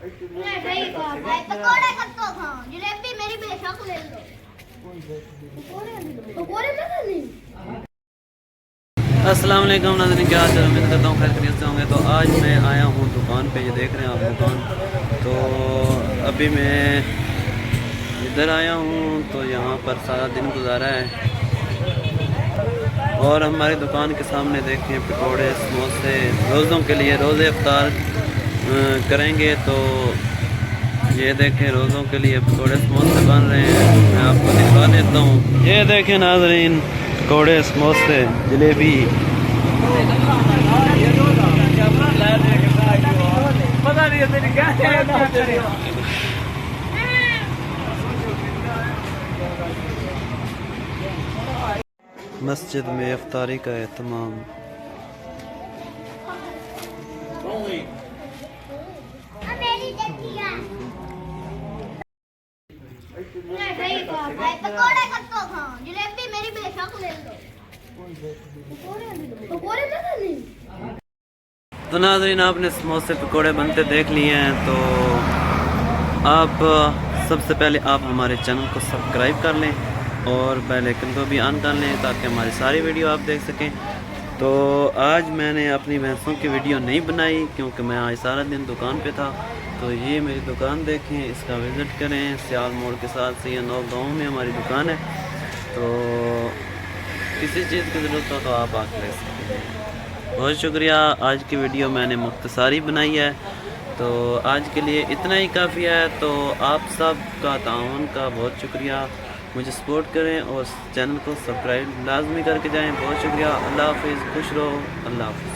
पकोड़े कब तो खाओ, जलेबी मेरी बेशक ले लो। पकोड़े में खानी। अस्सलाम वालेकुम नाज़रीन, क्या हाल है? उम्मीद करता हूँ खैर खैरियत से होंगे। तो आज मैं आया हूँ दुकान पे, ये देख रहे हैं आप दुकान। तो अभी मैं इधर आया हूँ तो यहाँ पर सारा दिन गुजारा है और हमारी दुकान के सामने देखें पकौड़े समोसे रोज़ों के लिए रोज़े इफ्तार करेंगे। तो ये देखें रोज़ों के लिए पकौड़े समोसे बन रहे हैं, मैं आपको दिखा देता हूँ। ये देखें नाज़रीन, पकौड़े समोसे जलेबी। मस्जिद में इफ्तारी का एहतमाम। पकोड़े कब तो खाओ, जलेबी मेरी बेशक ले लो। पकोड़े में खानी। तो नाज़रीन, आपने समोसे पकोड़े बनते देख लिए हैं। तो आप सबसे पहले आप हमारे चैनल को सब्सक्राइब कर लें और बेल आइकन को भी ऑन कर लें ताकि हमारी सारी वीडियो आप देख सकें। तो आज मैंने अपनी भैंसों की वीडियो नहीं बनाई क्योंकि मैं आज सारा दिन दुकान पे था। तो ये मेरी दुकान देखें, इसका विज़िट करें। सियाल मोड़ के साथ से ये नौ गाँव में हमारी दुकान है। तो किसी चीज़ की ज़रूरत हो तो आप आकर ले सकते हैं। बहुत शुक्रिया। आज की वीडियो मैंने मुख्तसारी बनाई है, तो आज के लिए इतना ही काफ़ी है। तो आप सब का ताउन का बहुत शुक्रिया। मुझे सपोर्ट करें और चैनल को सब्सक्राइब लाजमी करके जाएं। बहुत शुक्रिया। अल्लाह हाफिज़, खुश रहो। अल्लाह हाफिज़।